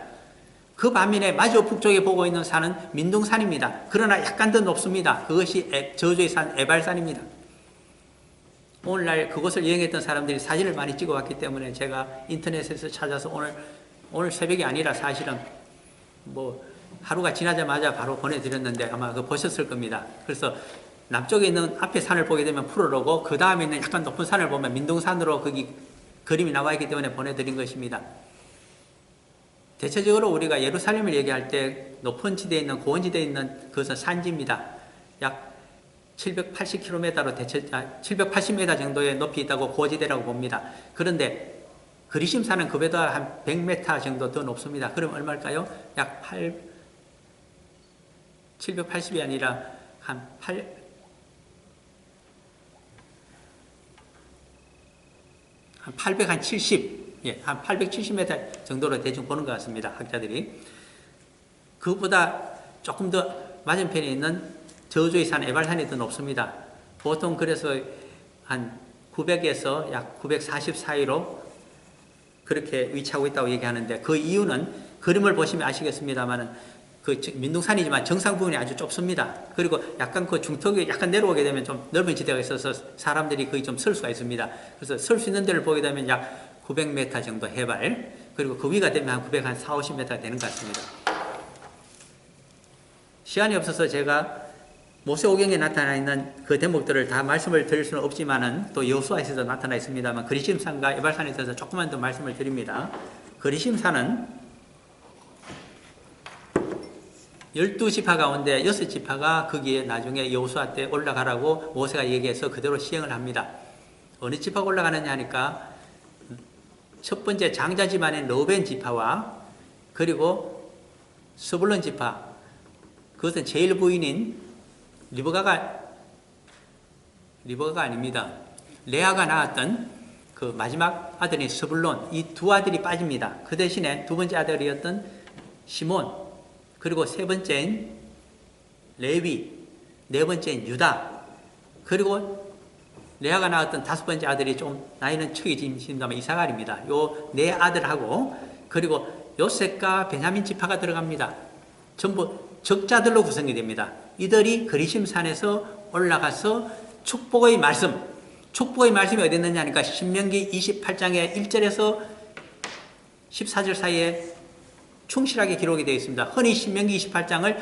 그 반면에 마저 북쪽에 보고 있는 산은 민둥산입니다. 그러나 약간 더 높습니다. 그것이 저주의 산 에발산입니다. 오늘날 그곳을 여행했던 사람들이 사진을 많이 찍어왔기 때문에 제가 인터넷에서 찾아서 오늘 새벽이 아니라 사실은 하루가 지나자마자 바로 보내드렸는데 아마 그거 보셨을 겁니다. 그래서 남쪽에 있는 앞에 산을 보게 되면 푸르르고 그 다음에 있는 약간 높은 산을 보면 민둥산으로 거기 그림이 나와 있기 때문에 보내드린 것입니다. 대체적으로 우리가 예루살렘을 얘기할 때 높은 지대에 있는 고원지대에 있는 그것은 산지입니다. 약 780km로 780m 정도의 높이 있다고 고지대라고 봅니다. 그런데 그리심산은 그보다 한 100m 정도 더 높습니다. 그럼 얼마일까요? 약 780이 아니라 한 870m 정도로 대충 보는 것 같습니다. 학자들이. 그것보다 조금 더 맞은편에 있는 저주의 산 에발산이 더 높습니다. 보통 그래서 한 900에서 약 940 사이로 그렇게 위치하고 있다고 얘기하는데 그 이유는 그림을 보시면 아시겠습니다만은 그 민둥산이지만 정상 부분이 아주 좁습니다. 그리고 약간 그 중턱에 약간 내려오게 되면 좀 넓은 지대가 있어서 사람들이 거의 좀 설 수가 있습니다. 그래서 설 수 있는 데를 보게 되면 약 900m 정도 해발, 그리고 그 위가 되면 한 940m 되는 것 같습니다. 시간이 없어서 제가 모세오경에 나타나 있는 그 대목들을 다 말씀을 드릴 수는 없지만은 또 여호수아에서도 나타나 있습니다만 그리심산과 에발산에 대해서 조금만 더 말씀을 드립니다. 그리심산은 12지파 가운데 6지파가 거기에 나중에 여호수아 때 올라가라고 모세가 얘기해서 그대로 시행을 합니다. 어느 지파가 올라가느냐 하니까 첫 번째 장자 집안의 르벤 지파와 그리고 스불론 지파, 그것은 제일 부인인 리브가가 아닙니다. 레아가 낳았던 그 마지막 아들인 스불론, 이 두 아들이 빠집니다. 그 대신에 두 번째 아들이었던 시몬, 그리고 세 번째인 레위, 네 번째인 유다, 그리고 레아가 낳았던 다섯 번째 아들이 좀 나이는 척이 지십니다만 이사갈입니다. 요 네 아들하고 그리고 요셉과 베냐민 지파가 들어갑니다. 전부 적자들로 구성이 됩니다. 이들이 그리심산에서 올라가서 축복의 말씀이 어디 있느냐 하니까 신명기 28장의 1절에서 14절 사이에 충실하게 기록이 되어 있습니다. 흔히 신명기 28장을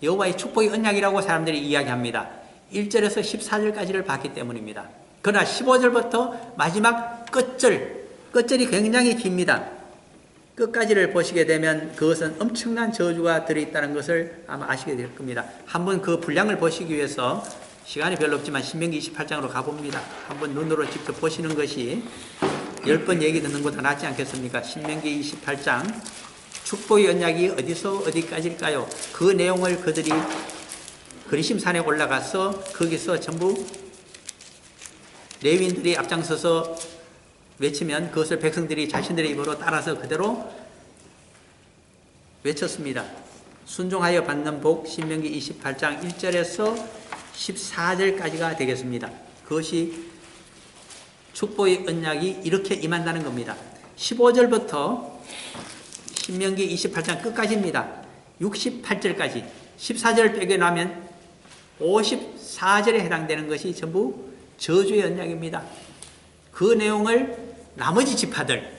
여호와의 축복의 언약이라고 사람들이 이야기합니다. 1절에서 14절까지를 봤기 때문입니다. 그러나 15절부터 마지막 끝절이 굉장히 깁니다. 끝까지를 보시게 되면 그것은 엄청난 저주가 들어있다는 것을 아마 아시게 될 겁니다. 한번 그 분량을 보시기 위해서 시간이 별로 없지만 신명기 28장으로 가봅니다. 한번 눈으로 직접 보시는 것이 10번 얘기 듣는 것보다 낫지 않겠습니까? 신명기 28장 축복의 언약이 어디서 어디까지일까요? 그 내용을 그들이 그리심산에 올라가서 거기서 전부 레위인들이 앞장서서 외치면 그것을 백성들이 자신들의 입으로 따라서 그대로 외쳤습니다. 순종하여 받는 복, 신명기 28장 1절에서 14절까지가 되겠습니다. 그것이 축복의 언약이 이렇게 임한다는 겁니다. 15절부터 신명기 28장 끝까지입니다. 68절까지 14절 빼겨나면 54절에 해당되는 것이 전부 저주의 언약입니다. 그 내용을 나머지 지파들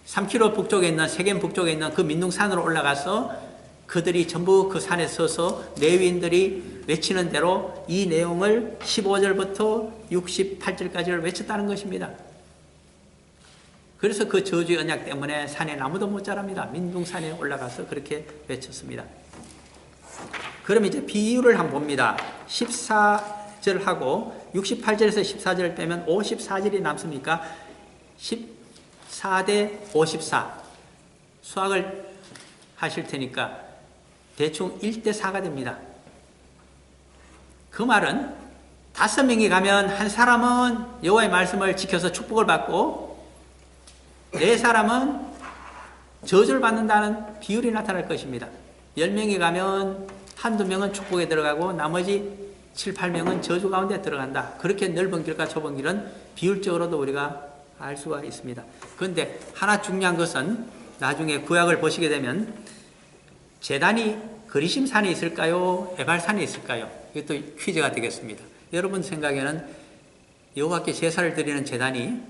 3km 북쪽에 있는 세겜 북쪽에 있는 그 민둥산으로 올라가서 그들이 전부 그 산에 서서 레위인들이 외치는 대로 이 내용을 15절부터 68절까지를 외쳤다는 것입니다. 그래서 그 저주의 언약 때문에 산에 나무도 못 자랍니다. 민둥산에 올라가서 그렇게 외쳤습니다. 그럼 이제 비유를 한번 봅니다. 14절하고 68절에서 14절을 빼면 54절이 남습니까? 14대 54 수학을 하실 테니까 대충 1대 4가 됩니다. 그 말은 5명이 가면 한 사람은 여호와의 말씀을 지켜서 축복을 받고 4사람은 저주를 받는다는 비율이 나타날 것입니다. 10명이 가면 한두 명은 축복에 들어가고 나머지 7, 8명은 저주 가운데 들어간다. 그렇게 넓은 길과 좁은 길은 비율적으로도 우리가 알 수가 있습니다. 그런데 하나 중요한 것은 나중에 구약을 보시게 되면 제단이 그리심산에 있을까요? 에발산에 있을까요? 이것도 퀴즈가 되겠습니다. 여러분 생각에는 여호와께 제사를 드리는 제단이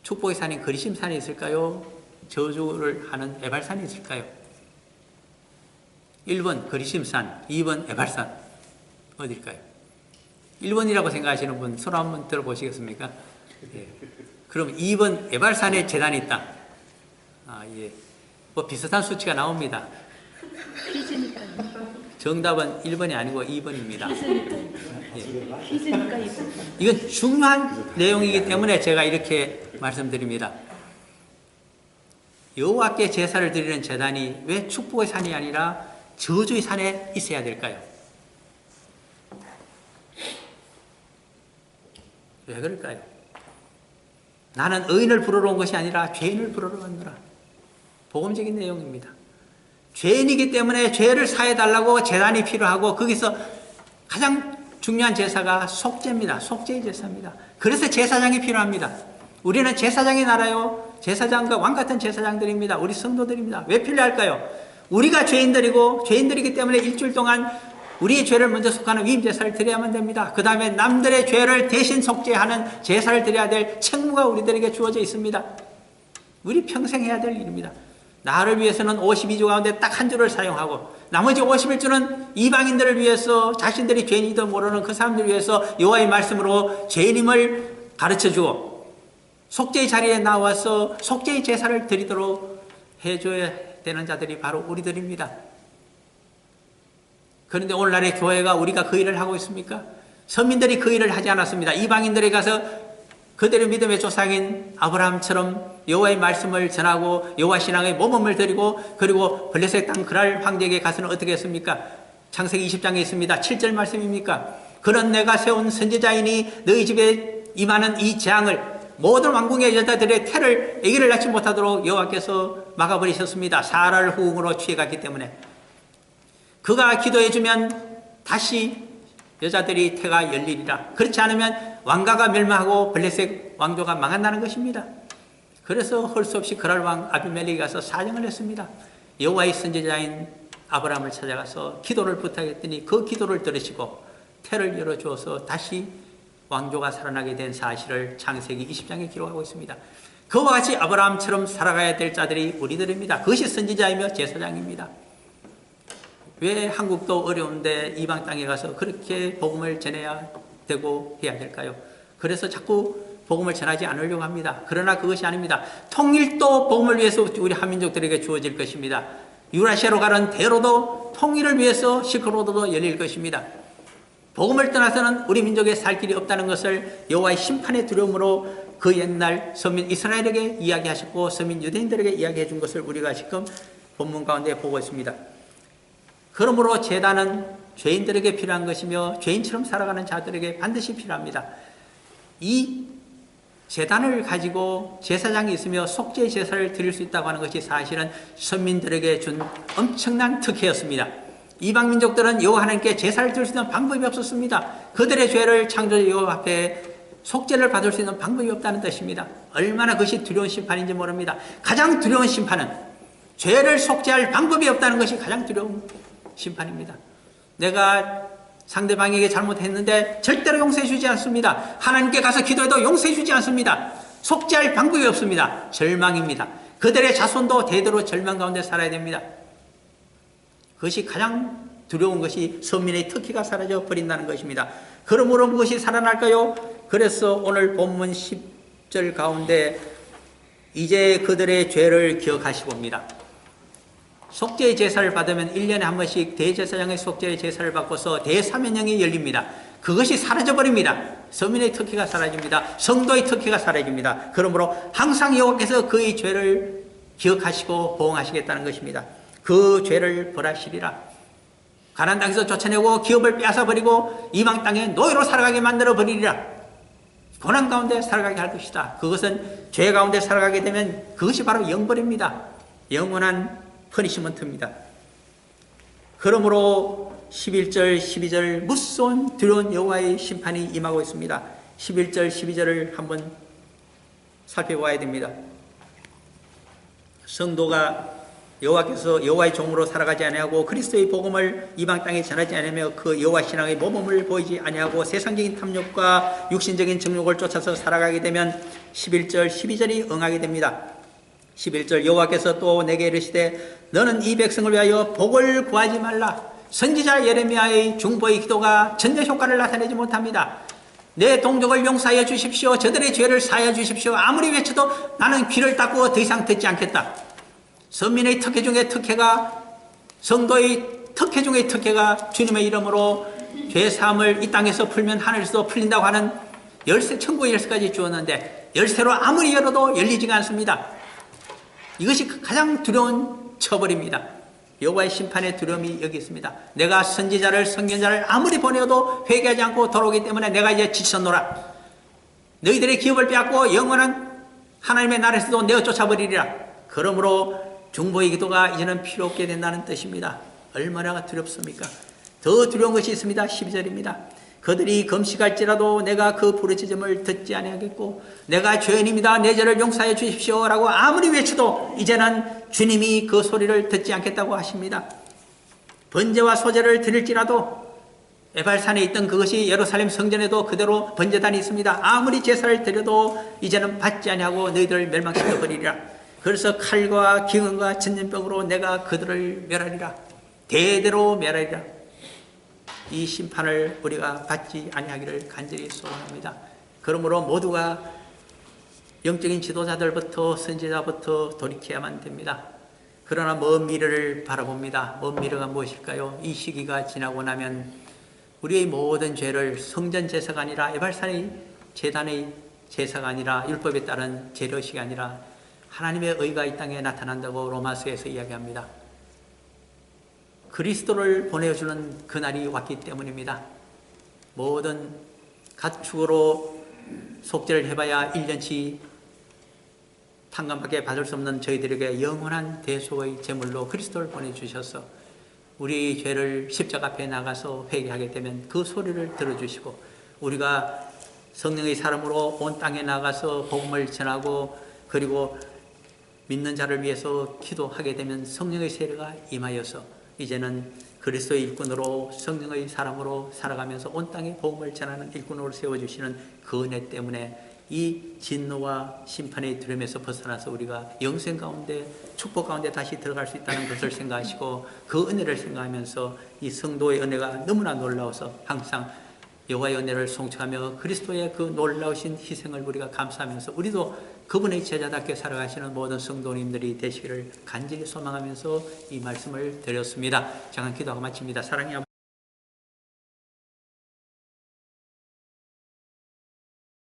축복의 산인 그리심산에 있을까요? 저주를 하는 에발산에 있을까요? 1번 그리심산, 2번 에발산 어딜까요? 1번이라고 생각하시는 분 손 한번 들어보시겠습니까? 예. 그럼 2번 에발산에 제단이 있다. 예. 뭐 비슷한 수치가 나옵니다. 정답은 1번이 아니고 2번입니다. 예. 이건 중요한 내용이기 때문에 제가 이렇게 말씀드립니다. 여호와께 제사를 드리는 제단이 왜 축복의 산이 아니라 저주의 산에 있어야 될까요? 왜 그럴까요? 나는 의인을 부르러 온 것이 아니라 죄인을 부르러 왔노라. 복음적인 내용입니다. 죄인이기 때문에 죄를 사해달라고 제단이 필요하고 거기서 가장 중요한 제사가 속죄입니다. 속죄의 제사입니다. 그래서 제사장이 필요합니다. 우리는 제사장이 나라요. 제사장과 왕같은 제사장들입니다. 우리 성도들입니다. 왜 필요할까요? 우리가 죄인들이고 죄인들이기 때문에 일주일 동안 우리의 죄를 먼저 속하는 위임 제사를 드려야만 됩니다. 그 다음에 남들의 죄를 대신 속죄하는 제사를 드려야 될 책무가 우리들에게 주어져 있습니다. 우리 평생 해야 될 일입니다. 나를 위해서는 52주 가운데 딱 한 주를 사용하고 나머지 51주는 이방인들을 위해서 자신들이 죄인이도 모르는 그 사람들을 위해서 여호와의 말씀으로 죄인임을 가르쳐주고 속죄의 자리에 나와서 속죄의 제사를 드리도록 해줘야 되는 자들이 바로 우리들입니다. 그런데 오늘날의 교회가 우리가 그 일을 하고 있습니까? 선민들이 그 일을 하지 않았습니다. 이방인들에 가서 그들의 믿음의 조상인 아브라함처럼 여호와의 말씀을 전하고 여호와 신앙의 모범을 드리고 그리고 블레셋 땅 그랄 황제에게 가서는 어떻게 했습니까? 창세기 20장에 있습니다. 7절 말씀입니까? 그런 내가 세운 선지자이니 너희 집에 임하는 이 재앙을 모든 왕궁의 여자들의 태를 아기를 낳지 못하도록 여호와께서 막아버리셨습니다. 사라를 후궁으로 취해갔기 때문에 그가 기도해주면 다시 여자들이 태가 열리리라. 그렇지 않으면 왕가가 멸망하고 블레셋 왕조가 망한다는 것입니다. 그래서 할 수 없이 그랄 왕 아비멜렉이 가서 사정을 했습니다. 여호와의 선지자인 아브라함을 찾아가서 기도를 부탁했더니 그 기도를 들으시고 태를 열어주어서 다시 왕조가 살아나게 된 사실을 창세기 20장에 기록하고 있습니다. 그와 같이 아브라함처럼 살아가야 될 자들이 우리들입니다. 그것이 선지자이며 제사장입니다. 왜 한국도 어려운데 이방 땅에 가서 그렇게 복음을 전해야 되고 해야 될까요? 그래서 자꾸 복음을 전하지 않으려고 합니다. 그러나 그것이 아닙니다. 통일도 복음을 위해서 우리 한민족들에게 주어질 것입니다. 유라시아로 가는 대로도 통일을 위해서 실크로드도 열릴 것입니다. 복음을 떠나서는 우리 민족에 살 길이 없다는 것을 여호와의 심판의 두려움으로 그 옛날 서민 이스라엘에게 이야기하셨고 서민 유대인들에게 이야기해 준 것을 우리가 지금 본문 가운데 보고 있습니다. 그러므로 제단은 죄인들에게 필요한 것이며 죄인처럼 살아가는 자들에게 반드시 필요합니다. 이 제단을 가지고 제사장이 있으며 속죄 제사를 드릴 수 있다고 하는 것이 사실은 선민들에게 준 엄청난 특혜였습니다. 이방 민족들은 여호와 하나님께 제사를 드릴 수 있는 방법이 없었습니다. 그들의 죄를 창조주 여호와 앞에 속죄를 받을 수 있는 방법이 없다는 뜻입니다. 얼마나 그것이 두려운 심판인지 모릅니다. 가장 두려운 심판은 죄를 속죄할 방법이 없다는 것이 가장 두려운 심판입니다. 내가 상대방에게 잘못했는데 절대로 용서해 주지 않습니다. 하나님께 가서 기도해도 용서해 주지 않습니다. 속죄할 방법이 없습니다. 절망입니다. 그들의 자손도 대대로 절망 가운데 살아야 됩니다. 그것이 가장 두려운 것이 선민의 특혜가 사라져 버린다는 것입니다. 그러므로 무엇이 살아날까요? 그래서 오늘 본문 10절 가운데 이제 그들의 죄를 기억하시고입니다. 속죄의 제사를 받으면 1년에 한 번씩 대제사장의 속죄의 제사를 받고서 대사면령이 열립니다. 그것이 사라져버립니다. 서민의 특혜가 사라집니다. 성도의 특혜가 사라집니다. 그러므로 항상 여호와께서 그의 죄를 기억하시고 보응하시겠다는 것입니다. 그 죄를 벌하시리라. 가나안 땅에서 쫓아내고 기업을 빼앗아버리고 이방 땅에 노예로 살아가게 만들어버리리라. 고난 가운데 살아가게 할 것이다. 그것은 죄 가운데 살아가게 되면 그것이 바로 영벌입니다. 영원한 퍼니시먼트입니다. 그러므로 11절, 12절 무서운 두려운 여호와의 심판이 임하고 있습니다. 11절, 12절을 한번 살펴봐야 됩니다. 성도가 여호와께서 여호와의 종으로 살아가지 아니하고 그리스도의 복음을 이방 땅에 전하지 않으며 그 여호와 신앙의 모범을 보이지 아니하고 세상적인 탐욕과 육신적인 정욕을 쫓아서 살아가게 되면 11절, 12절이 응하게 됩니다. 11절 여호와께서 또 내게 이르시되 너는 이 백성을 위하여 복을 구하지 말라. 선지자 예레미야의 중보의 기도가 전혀 효과를 나타내지 못합니다. 내 동족을 용서하여 주십시오. 저들의 죄를 사하여 주십시오. 아무리 외쳐도 나는 귀를 닫고 더 이상 듣지 않겠다. 선민의 특혜 중에 특혜가, 성도의 특혜 중에 특혜가 주님의 이름으로 죄사함을 이 땅에서 풀면 하늘에서도 풀린다고 하는 열쇠, 천국의 열쇠까지 주었는데 열쇠로 아무리 열어도 열리지가 않습니다. 이것이 가장 두려운 처벌입니다. 여호와의 심판의 두려움이 여기 있습니다. 내가 선지자를, 선견자를 아무리 보내어도 회개하지 않고 돌아오기 때문에 내가 이제 지쳤노라. 너희들의 기업을 빼앗고 영원한 하나님의 나라에서도 내어 쫓아버리리라. 그러므로 중보의 기도가 이제는 필요 없게 된다는 뜻입니다. 얼마나 두렵습니까? 더 두려운 것이 있습니다. 12절입니다. 그들이 금식할지라도 내가 그 부르짖음을 듣지 아니하겠고 내가 죄인입니다. 내 죄를 용서해 주십시오 라고 아무리 외쳐도 이제는 주님이 그 소리를 듣지 않겠다고 하십니다. 번제와 소제를 드릴지라도 에발산에 있던 그것이 예루살렘 성전에도 그대로 번제단이 있습니다. 아무리 제사를 드려도 이제는 받지 아니하고 너희들을 멸망시켜버리리라. 그래서 칼과 기근과 전염병으로 내가 그들을 멸하리라. 대대로 멸하리라. 이 심판을 우리가 받지 아니하기를 간절히 소원합니다. 그러므로 모두가 영적인 지도자들부터 선지자부터 돌이켜야만 됩니다. 그러나 먼 미래를 바라봅니다. 먼 미래가 무엇일까요? 이 시기가 지나고 나면 우리의 모든 죄를 성전 제사가 아니라 에발산의 제단의 제사가 아니라 율법에 따른 제릇이 아니라 하나님의 의가 이 땅에 나타난다고 로마서에서 이야기합니다. 그리스도를 보내주는 그날이 왔기 때문입니다. 모든 가축으로 속죄를 해봐야 1년치 탕감밖에 받을 수 없는 저희들에게 영원한 대속의 제물로 그리스도를 보내주셔서 우리 죄를 십자가 앞에 나가서 회개하게 되면 그 소리를 들어주시고 우리가 성령의 사람으로 온 땅에 나가서 복음을 전하고 그리고 믿는 자를 위해서 기도하게 되면 성령의 세례가 임하여서 이제는 그리스도의 일꾼으로 성령의 사람으로 살아가면서 온 땅에 복음을 전하는 일꾼으로 세워주시는 그 은혜 때문에 이 진노와 심판의 두려움에서 벗어나서 우리가 영생 가운데 축복 가운데 다시 들어갈 수 있다는 것을 생각하시고 그 은혜를 생각하면서 이 성도의 은혜가 너무나 놀라워서 항상 여호와의 은혜를 송축하며 그리스도의 그 놀라우신 희생을 우리가 감사하면서 우리도 그분의 제자답게 살아가시는 모든 성도님들이 되시기를 간절히 소망하면서 이 말씀을 드렸습니다. 잠깐 기도하고 마칩니다. 사랑의 아버지